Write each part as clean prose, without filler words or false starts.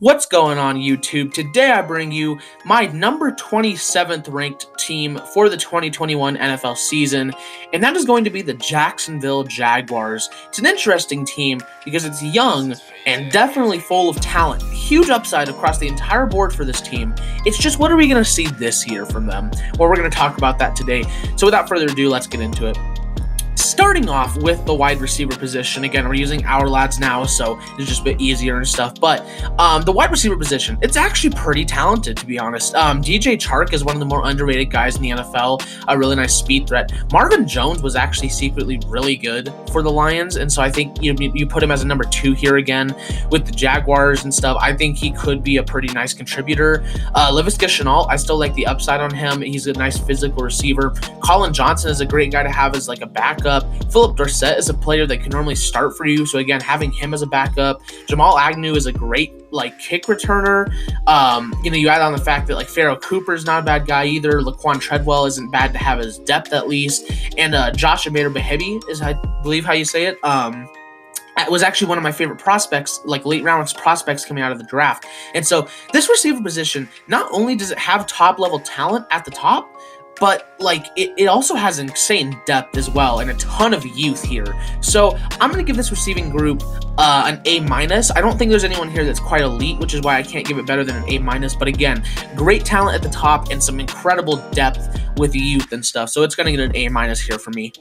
What's going on, YouTube? Today I bring you my number 27th ranked team for the 2021 NFL season, and that is going to be the Jacksonville Jaguars. It's an interesting team because it's young and definitely full of talent. Huge upside across the entire board for this team. It's just, what are we going to see this year from them? Well, we're going to talk about that today. So without further ado, let's get into it. Starting off with the wide receiver position, again, we're using our lads now, so it's just a bit easier and stuff, but the wide receiver position, it's actually pretty talented, to be honest. DJ Chark is one of the more underrated guys in the NFL, a really nice speed threat. Marvin Jones was actually secretly really good for the Lions, and so I think you put him as a number 2 here again with the Jaguars and stuff. I think he could be a pretty nice contributor. Laviska Shenault, I still like the upside on him. He's a nice physical receiver. Colin Johnson is a great guy to have as like a backup. Philip Dorsett is a player that can normally start for you, so again, having him as a backup. Jamal Agnew is a great kick returner. You add on the fact that Pharaoh Cooper's not a bad guy either. Laquan Treadwell isn't bad to have as depth at least, and Josh Ameyer-Behebi is, I believe, how you say it. It was actually one of my favorite prospects, late round prospects coming out of the draft. And so this receiver position, not only does it have top level talent at the top, but it also has insane depth as well and a ton of youth here. So I'm going to give this receiving group an A-. I don't think there's anyone here that's quite elite, which is why I can't give it better than an A-. But again, great talent at the top and some incredible depth with youth and stuff. So it's going to get an A- here for me.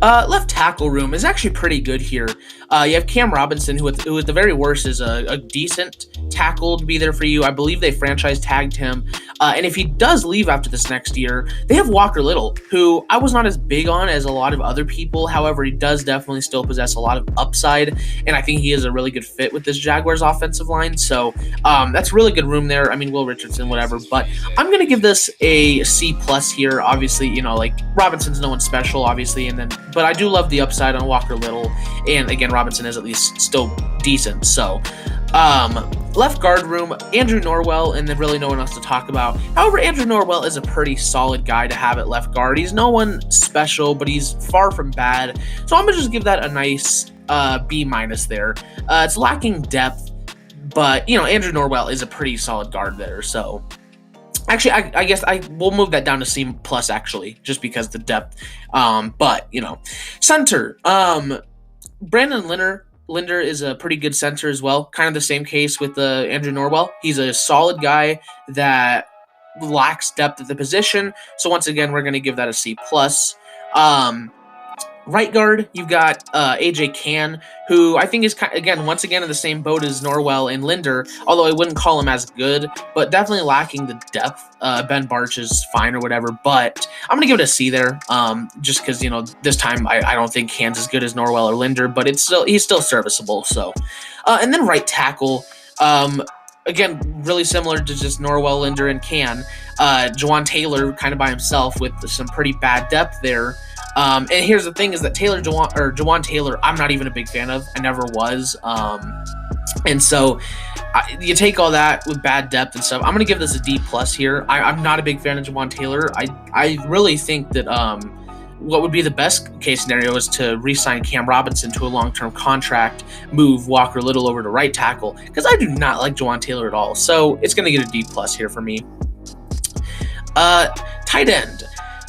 Left tackle room is actually pretty good here. You have Cam Robinson, who at the very worst is a decent tackle to be there for you. I believe they franchise tagged him. And if he does leave after this next year, they have Walker Little, who I was not as big on as a lot of other people. However, he does definitely still possess a lot of upside, and I think he is a really good fit with this Jaguars offensive line. So that's really good room there. I mean, Will Richardson, whatever, but I'm going to give this a C+ here. Obviously, Robinson's no one special, obviously, but I do love the upside on Walker Little, and again, Robinson is at least still decent. So left guard room, Andrew Norwell, and then really no one else to talk about. However, Andrew Norwell is a pretty solid guy to have at left guard. He's no one special, but he's far from bad. So I'm going to just give that a nice B- there. It's lacking depth, but, Andrew Norwell is a pretty solid guard there. So actually, I guess we'll move that down to C+, actually, just because the depth. But, center. Brandon Linder is a pretty good center as well. Kind of the same case with Andrew Norwell. He's a solid guy that lacks depth at the position. So once again, we're going to give that a C+. Right guard, you've got AJ Cann, who I think is, once again in the same boat as Norwell and Linder, although I wouldn't call him as good, but definitely lacking the depth. Ben Barch is fine or whatever, but I'm going to give it a C there, just because, this time I don't think Cann's as good as Norwell or Linder, but he's still serviceable. So, and then right tackle, again, really similar to just Norwell, Linder, and Cann. Jawan Taylor kind of by himself with some pretty bad depth there. And here's the thing is that Jawan Taylor, I'm not even a big fan of. I never was. And so you take all that with bad depth and stuff. I'm going to give this a D+ here. I'm not a big fan of Jawan Taylor. I really think that what would be the best case scenario is to re-sign Cam Robinson to a long-term contract, move Walker Little over to right tackle, because I do not like Jawan Taylor at all. So it's going to get a D+ here for me. Tight end.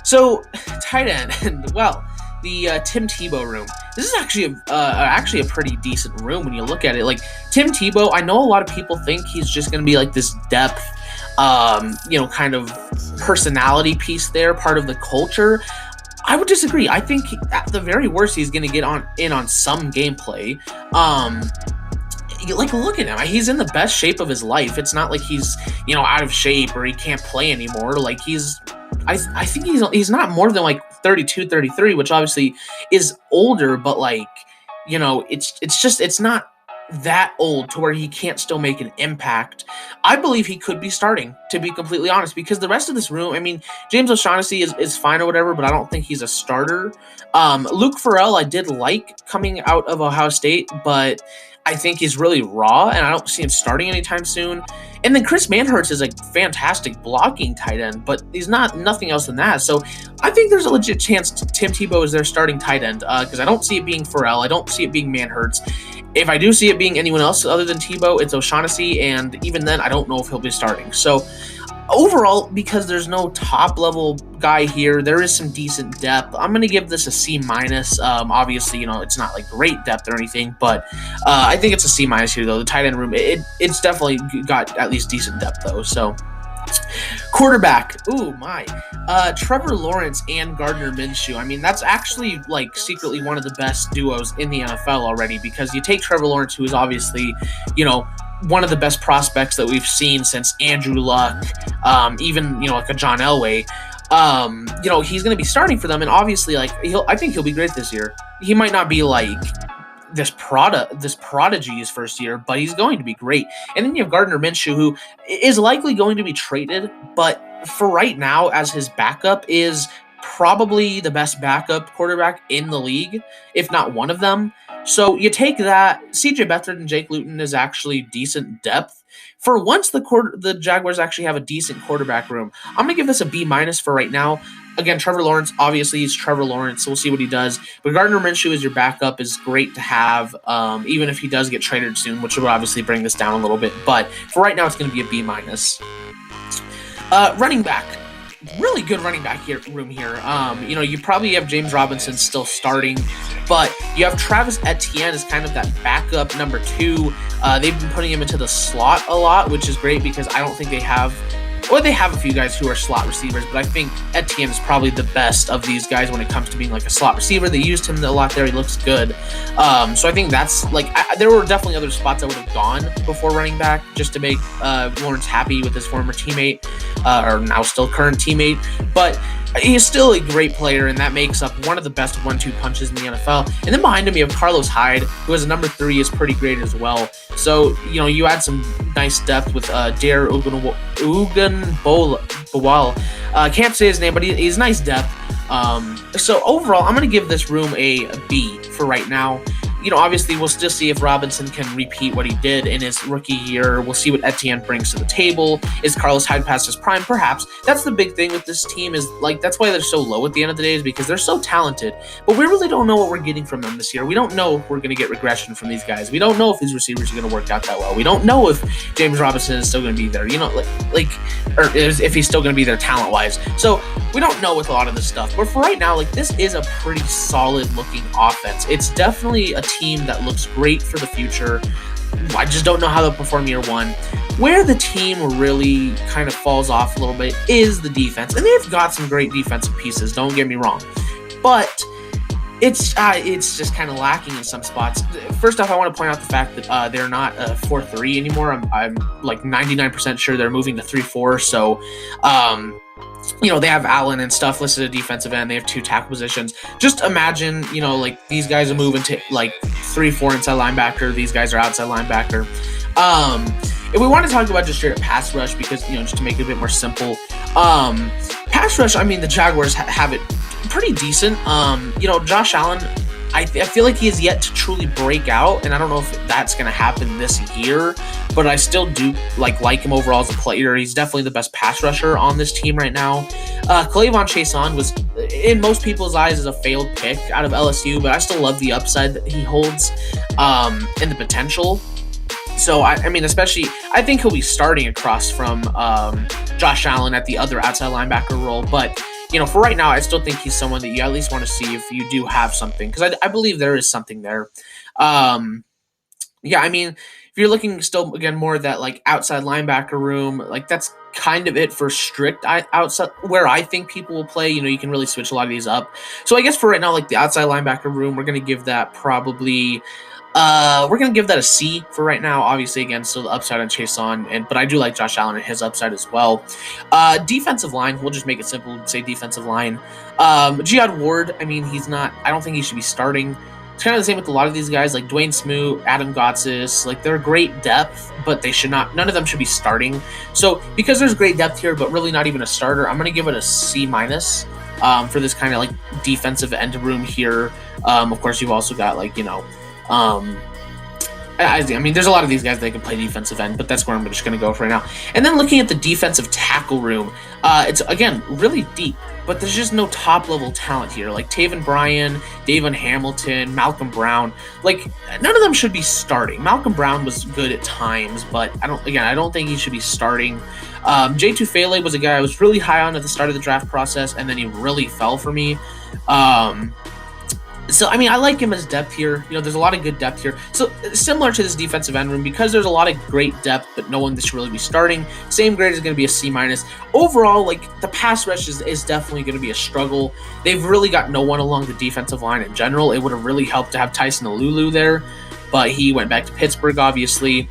So, tight end, well, the Tim Tebow room. This is actually a pretty decent room when you look at it. Tim Tebow, I know a lot of people think he's just going to be this depth, kind of personality piece there, part of the culture. I would disagree. I think at the very worst, he's going to get in on some gameplay. Look at him. He's in the best shape of his life. It's not like he's, out of shape or he can't play anymore. I think he's not more than 32, 33, which obviously is older, but it's not that old to where he can't still make an impact. I believe he could be starting, to be completely honest, because the rest of this room, I mean, James O'Shaughnessy is fine or whatever, but I don't think he's a starter. Luke Farrell, I did like coming out of Ohio State, but I think he's really raw, and I don't see him starting anytime soon. And then Chris Manhertz is a fantastic blocking tight end, but he's nothing else than that. So I think there's a legit chance Tim Tebow is their starting tight end, because I don't see it being Pharrell. I don't see it being Manhertz. If I do see it being anyone else other than Tebow, it's O'Shaughnessy, and even then, I don't know if he'll be starting. So overall, because there's no top-level guy here, there is some decent depth. I'm going to give this a C-. Obviously, it's not like great depth or anything, but I think it's a C- here, though. The tight end room, it's definitely got at least decent depth, though. So quarterback, Trevor Lawrence and Gardner Minshew. I mean, that's actually like secretly one of the best duos in the NFL already, because you take Trevor Lawrence, who is obviously, one of the best prospects that we've seen since Andrew Luck, even, like a John Elway. He's going to be starting for them, and obviously, I think he'll be great this year. He might not be like this prodigy his first year, but he's going to be great. And then you have Gardner Minshew, who is likely going to be traded, but for right now, as his backup, is probably the best backup quarterback in the league, if not one of them. So you take that. CJ Beathard and Jake Luton is actually decent depth. For once, the Jaguars actually have a decent quarterback room. I'm going to give this a B- for right now. Again, Trevor Lawrence, obviously he's Trevor Lawrence, so we'll see what he does. But Gardner Minshew as your backup is great to have, even if he does get traded soon, which will obviously bring this down a little bit. But for right now, it's going to be a B-. Running back. Really good running back room here. You probably have James Robinson still starting, but you have Travis Etienne as kind of that backup number 2. They've been putting him into the slot a lot, which is great because I don't think they have a few guys who are slot receivers, but I think Etienne is probably the best of these guys when it comes to being like a slot receiver. They used him a lot there. He looks good. So I think that's there were definitely other spots I would have gone before running back just to make Lawrence happy with his former teammate, or now still current teammate. But he's still a great player, and that makes up one of the best 1-2 punches in the NFL. And then behind him, you have Carlos Hyde, who as a number 3 is pretty great as well. So, you add some nice depth with Dare Ugunbowale. Can't say his name, but he's nice depth. So overall, I'm going to give this room a B for right now. Obviously, we'll still see if Robinson can repeat what he did in his rookie year. We'll see what Etienne brings to the table. Is Carlos Hyde past his prime? Perhaps. That's the big thing with this team is, that's why they're so low at the end of the day, is because they're so talented. But we really don't know what we're getting from them this year. We don't know if we're going to get regression from these guys. We don't know if these receivers are going to work out that well. We don't know if James Robinson is still going to be there, or if he's still going to be there talent-wise. So we don't know with a lot of this stuff. But for right now, this is a pretty solid-looking offense. It's definitely a team that looks great for the future. I just don't know how they'll perform year one. Where the team really kind of falls off a little bit is the defense, and they've got some great defensive pieces, don't get me wrong, but it's just kind of lacking in some spots. First off, I want to point out the fact that they're not 4-3 anymore. I'm like 99% sure they're moving to 3-4. So they have Allen and stuff listed at defensive end. They have 2 tackle positions. Just imagine, these guys are moving to 3-4 inside linebacker. These guys are outside linebacker. If we want to talk about just straight up pass rush, because, just to make it a bit more simple, pass rush, the Jaguars have it pretty decent. Josh Allen, I feel like he is yet to truly break out, and I don't know if that's going to happen this year, but I still do like him overall as a player. He's definitely the best pass rusher on this team right now. K'Lavon Chaisson was, in most people's eyes, is a failed pick out of LSU, but I still love the upside that he holds and the potential. So, especially, I think he'll be starting across from Josh Allen at the other outside linebacker role, but for right now, I still think he's someone that you at least want to see if you do have something, because I believe there is something there. If you're looking still, again, more of that outside linebacker room, that's kind of it for strict outside where I think people will play. You can really switch a lot of these up. So I guess for right now, the outside linebacker room, we're going to give that probably... we're going to give that a C for right now. Obviously, again, still the upside on Chaisson, but I do like Josh Allen and his upside as well. Defensive line, we'll just make it simple and say defensive line. Jihad Ward, I don't think he should be starting. It's kind of the same with a lot of these guys, like Dwayne Smoot, Adam Gotsis. They're great depth, but none of them should be starting. So because there's great depth here, but really not even a starter, I'm going to give it a C-. For this kind of defensive end room here. Of course, you've also got I mean, there's a lot of these guys that can play defensive end, but that's where I'm just going to go for right now. And then looking at the defensive tackle room, it's, again, really deep, but there's just no top-level talent here. Like Taven Bryan, Davon Hamilton, Malcolm Brown. Like, none of them should be starting. Malcolm Brown was good at times, but I don't think he should be starting. Jay Tufele was a guy I was really high on at the start of the draft process, and then he really fell for me. So, I mean, I like him as depth here. You know, there's a lot of good depth here. So, similar to this defensive end room, because there's a lot of great depth, but no one that should really be starting, same grade is going to be a C-. Overall, like, the pass rush is definitely going to be a struggle. They've really got no one along the defensive line in general. It would have really helped to have Tyson Alulu there, but he went back to Pittsburgh, obviously.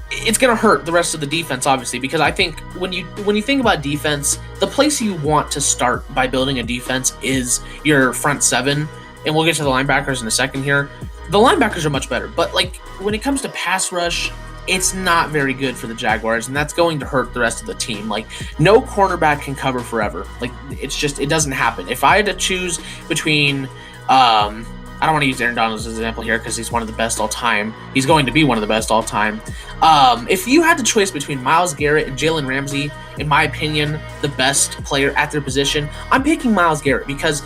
It's going to hurt the rest of the defense, obviously, because I think when you think about defense, the place you want to start by building a defense is your front seven, and we'll get to the linebackers in a second here. The linebackers are much better, but like when it comes to pass rush, it's not very good for the Jaguars, and that's going to hurt the rest of the team. Like, no cornerback can cover forever. Like, it doesn't happen. If I had to choose between I don't want to use Aaron Donald as an example here because he's one of the best all time. He's going to be one of the best all time. If you had the choice between Myles Garrett and Jalen Ramsey, in my opinion, the best player at their position, I'm picking Myles Garrett because,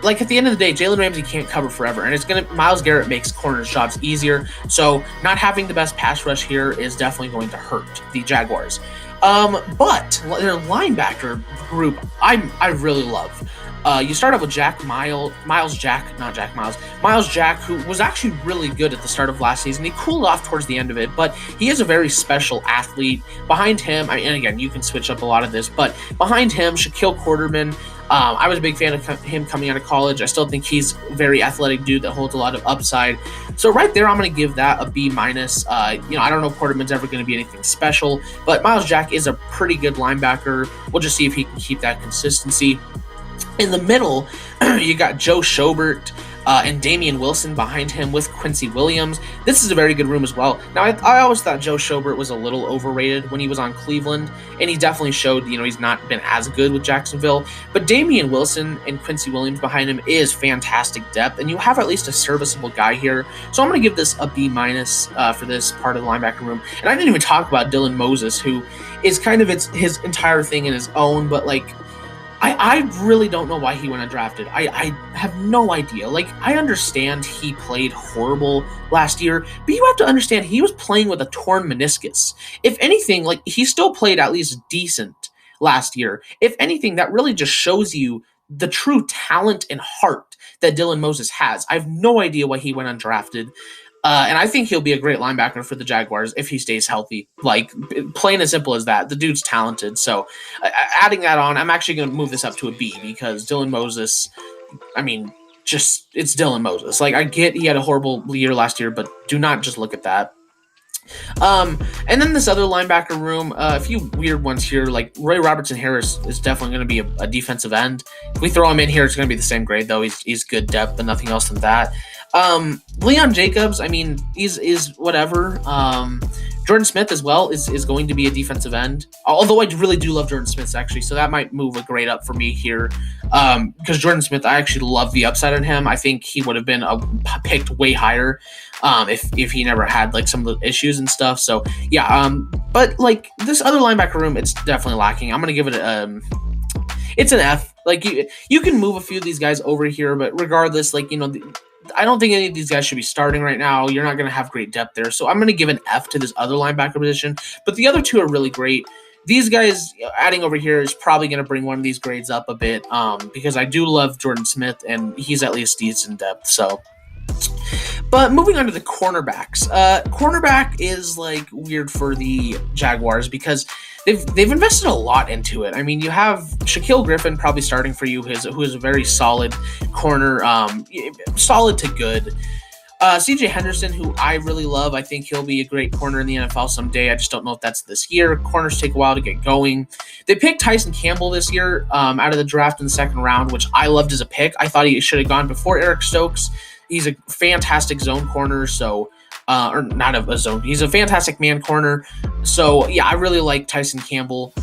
like, at the end of the day, Jalen Ramsey can't cover forever, and Myles Garrett makes corners' jobs easier. So not having the best pass rush here is definitely going to hurt the Jaguars. But their linebacker group, I really love. You start off with Miles Jack, who was actually really good at the start of last season. He cooled off towards the end of it, but he is a very special athlete. Behind him, and again, you can switch up a lot of this, but behind him, Shaquille Quarterman. I was a big fan of him coming out of college. I still think he's a very athletic dude that holds a lot of upside. So right there, I'm going to give that a B-. I don't know if Quarterman's ever going to be anything special, but Miles Jack is a pretty good linebacker. We'll just see if he can keep that consistency. In the middle, you got Joe Schobert and Damian Wilson behind him with Quincy Williams. This is a very good room as well. Now, I always thought Joe Schobert was a little overrated when he was on Cleveland, and he definitely showed, he's not been as good with Jacksonville. But Damian Wilson and Quincy Williams behind him is fantastic depth, and you have at least a serviceable guy here. So I'm going to give this a B- for this part of the linebacker room. And I didn't even talk about Dylan Moses, who is kind of his entire thing in his own, but like, I really don't know why he went undrafted. I have no idea. Like, I understand he played horrible last year, but you have to understand he was playing with a torn meniscus. If anything, like, he still played at least decent last year. If anything, that really just shows you the true talent and heart that Dylan Moses has. I have no idea why he went undrafted. And I think he'll be a great linebacker for the Jaguars if he stays healthy. Like, plain and simple as that. The dude's talented. So, adding that on, I'm actually going to move this up to a B because Dylan Moses, it's Dylan Moses. Like, I get he had a horrible year last year, but do not just look at that. And then this other linebacker room, a few weird ones here, like Roy Robertson Harris is definitely going to be a defensive end. If we throw him in here, it's going to be the same grade, though. He's good depth, but nothing else than that. Leon Jacobs, he's whatever. Jordan Smith as well is going to be a defensive end. Although I really do love Jordan Smith, actually, so that might move a grade up for me here. Because Jordan Smith, I actually love the upside on him. I think he would have been picked way higher if he never had like some of the issues and stuff. So yeah, but like this other linebacker room, it's definitely lacking. I'm gonna give it it's an F. Like you can move a few of these guys over here, but regardless, like I don't think any of these guys should be starting right now. You're not going to have great depth there. So I'm going to give an F to this other linebacker position. But the other two are really great. These guys adding over here is probably going to bring one of these grades up a bit because I do love Jordan Smith, and he's at least decent depth. So, but moving on to the cornerbacks. Cornerback is like weird for the Jaguars because they've invested a lot into it. I mean, you have Shaquille Griffin probably starting for you, who is a very solid corner, solid to good. CJ Henderson, who I really love. I think he'll be a great corner in the NFL someday. I just don't know if that's this year. Corners take a while to get going. They picked Tyson Campbell this year out of the draft in the second round, which I loved as a pick. I thought he should have gone before Eric Stokes. He's a fantastic zone corner, so or not a zone. He's a fantastic man corner. So yeah, I really like Tyson Campbell.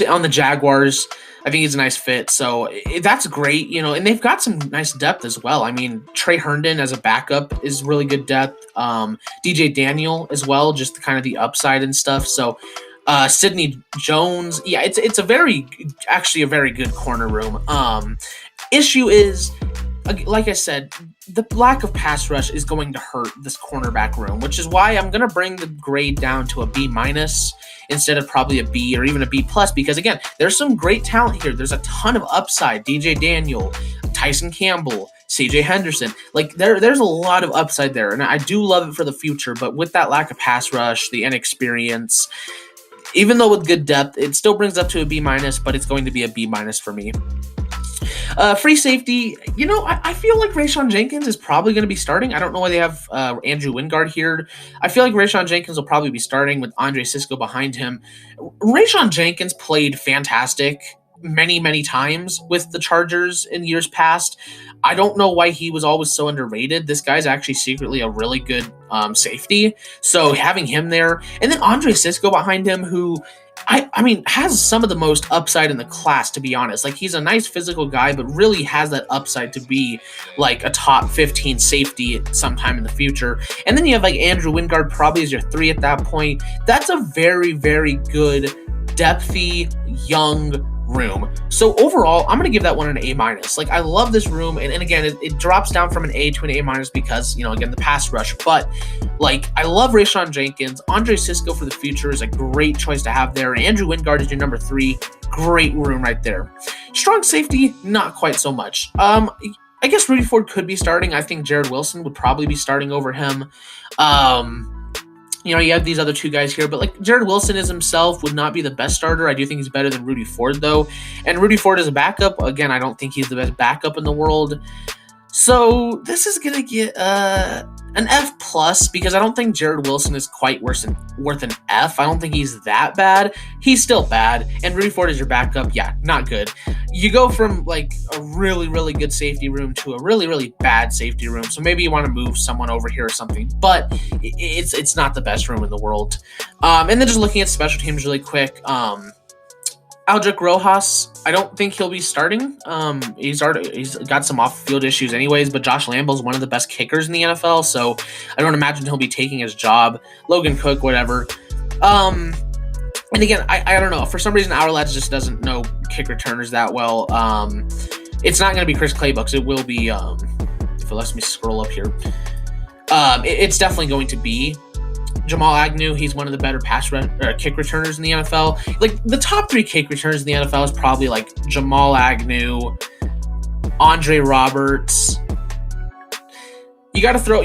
on the Jaguars. I think he's a nice fit. So that's great, and they've got some nice depth as well. I mean, Trey Herndon as a backup is really good depth. DJ Daniel as well, just kind of the upside and stuff. So Sidney Jones, yeah, it's actually a very good corner room. Issue is, like I said, the lack of pass rush is going to hurt this cornerback room, which is why I'm going to bring the grade down to a B- instead of probably a B or even a B+, because again, there's some great talent here. There's a ton of upside. DJ Daniel, Tyson Campbell, CJ Henderson. Like there's a lot of upside there, and I do love it for the future, but with that lack of pass rush, the inexperience, even though with good depth, it still brings up to a B-, but it's going to be a B- for me. Free safety, I feel like Rayshawn Jenkins is probably going to be starting. I don't know why they have Andrew Wingard here. I feel like Rayshawn Jenkins will probably be starting with Andre Cisco behind him. Rayshawn Jenkins played fantastic many, many times with the Chargers in years past. I don't know why he was always so underrated. This guy's actually secretly a really good safety. So having him there, and then Andre Cisco behind him, who I mean, has some of the most upside in the class, to be honest. Like, he's a nice physical guy, but really has that upside to be like a top 15 safety sometime in the future. And then you have like Andrew Wingard probably as your 3 at that point. That's a very, very good, depthy, young room. So overall, I'm going to give that one an A-. Like, I love this room. And again, it drops down from an A to an A- because, again, the pass rush. But, like, I love Rayshawn Jenkins. Andre Cisco for the future is a great choice to have there. Andrew Wingard is your number 3. Great room right there. Strong safety, not quite so much. I guess Rudy Ford could be starting. I think Jared Wilson would probably be starting over him. You have these other 2 guys here, but like Jared Wilson is himself would not be the best starter. I do think he's better than Rudy Ford, though. And Rudy Ford is a backup. Again, I don't think he's the best backup in the world. So this is going to get an F+, because I don't think Jared Wilson is quite worth an F. I don't think he's that bad. He's still bad. And Rudy Ford is your backup. Yeah, not good. You go from like a really, really good safety room to a really, really bad safety room. So maybe you want to move someone over here or something, but it's not the best room in the world. And then just looking at special teams really quick, Aldrick Rojas, I don't think he'll be starting. He's got some off-field issues anyways, but Josh Lambo's one of the best kickers in the NFL, so I don't imagine he'll be taking his job. Logan Cook, whatever. And again, I don't know. For some reason, Our Lads just doesn't know kick returners that well. It's not going to be Chris Claybooks. It will be, if it lets me scroll up here, it's definitely going to be Jamal Agnew. He's one of the better kick returners in the NFL. Like, the top 3 kick returners in the NFL is probably like Jamal Agnew, Andre Roberts. You got to throw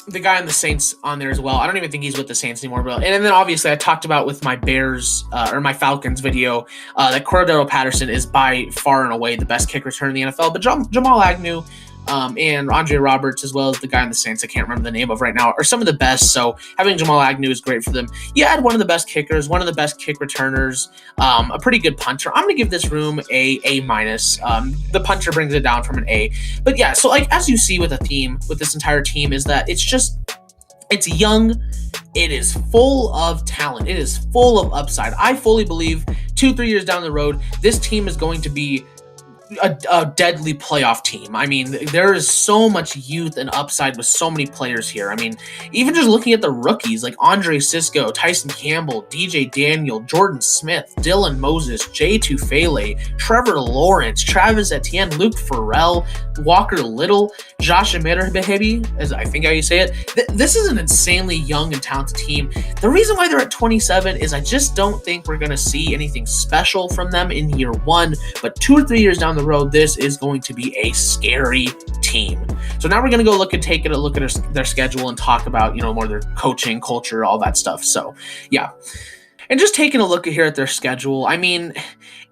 the guy on the Saints on there as well. I don't even think he's with the Saints anymore, bro. And then obviously I talked about with my Bears or my Falcons video that Cordero Patterson is by far and away the best kick returner in the NFL. But Jamal Agnew and Andre Roberts, as well as the guy on the Saints I can't remember the name of right now, are some of the best. So having Jamal Agnew is great for them. You add one of the best kickers, one of the best kick returners, a pretty good punter. I'm going to give this room A-. The punter brings it down from an A. But yeah, so like as you see with a theme with this entire team is that it's young. It is full of talent. It is full of upside. I fully believe 2-3 years down the road, this team is going to be a deadly playoff team. I mean, there is so much youth and upside with so many players here. I mean, even just looking at the rookies like Andre Cisco, Tyson Campbell, DJ Daniel, Jordan Smith, Dylan Moses, Jay Tufele, Trevor Lawrence, Travis Etienne, Luke Farrell, Walker Little, Josh Amirbehebi, as I think how you say it. This is an insanely young and talented team. The reason why they're at 27 is I just don't think we're going to see anything special from them in year 1, but 2 or 3 years down the road, this is going to be a scary team. So now we're going to go take a look at their schedule and talk about, more their coaching, culture, all that stuff. So yeah. And just taking a look here at their schedule, I mean,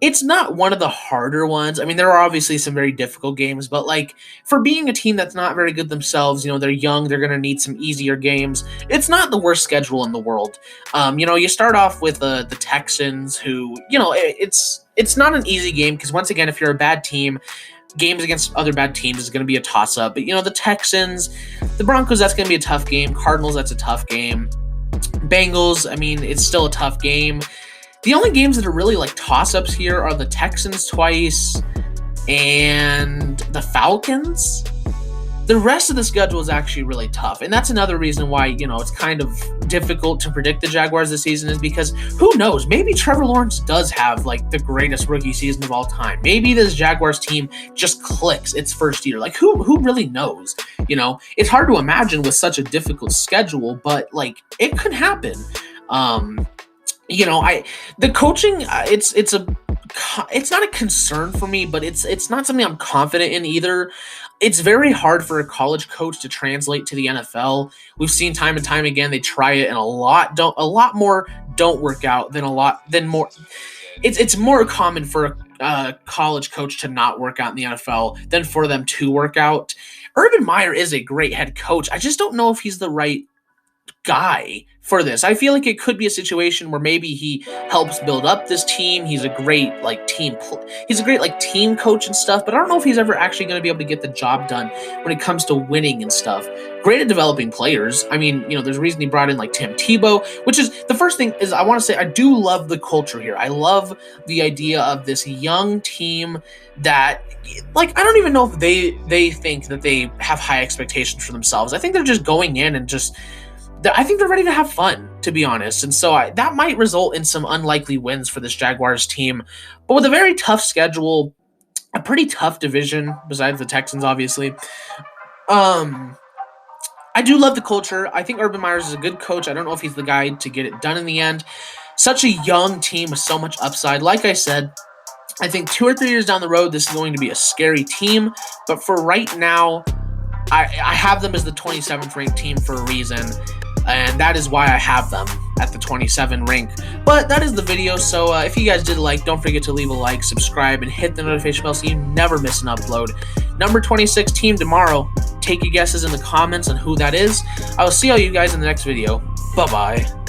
it's not one of the harder ones. I mean, there are obviously some very difficult games, but like for being a team that's not very good themselves, they're young, they're going to need some easier games. It's not the worst schedule in the world. You start off with the Texans, who, it's not an easy game because once again, if you're a bad team, games against other bad teams is going to be a toss-up. But, the Texans, the Broncos, that's going to be a tough game. Cardinals, that's a tough game. Bengals, I mean, it's still a tough game. The only games that are really like toss-ups here are the Texans twice and the Falcons. The rest of the schedule is actually really tough, and that's another reason why, it's kind of difficult to predict the Jaguars this season, is because who knows? Maybe Trevor Lawrence does have like the greatest rookie season of all time. Maybe this Jaguars team just clicks its first year. Like who really knows? It's hard to imagine with such a difficult schedule, but like it could happen. The coaching, it's not a concern for me, but it's not something I'm confident in either. It's very hard for a college coach to translate to the NFL. We've seen time and time again they try it, and a lot more don't work out than more. It's more common for a college coach to not work out in the NFL than for them to work out. Urban Meyer is a great head coach. I just don't know if he's the right guy for this. I feel like it could be a situation where maybe he helps build up this team. He's a great team coach and stuff, but I don't know if he's ever actually going to be able to get the job done when it comes to winning and stuff. Great at developing players. I mean, there's a reason he brought in like Tim Tebow, which is the first thing is I want to say I do love the culture here. I love the idea of this young team that, like, I don't even know if they think that they have high expectations for themselves. I think they're just going in and I think they're ready to have fun, to be honest. And so that might result in some unlikely wins for this Jaguars team. But with a very tough schedule, a pretty tough division, besides the Texans, obviously. I do love the culture. I think Urban Meyer is a good coach. I don't know if he's the guy to get it done in the end. Such a young team with so much upside. Like I said, I think 2 or 3 years down the road, this is going to be a scary team. But for right now, I have them as the 27th ranked team for a reason. And that is why I have them at the 27 rank. But that is the video, so if you guys did like, don't forget to leave a like, subscribe, and hit the notification bell so you never miss an upload. Number 26 team tomorrow. Take your guesses in the comments on who that is. I will see all you guys in the next video. Bye-bye.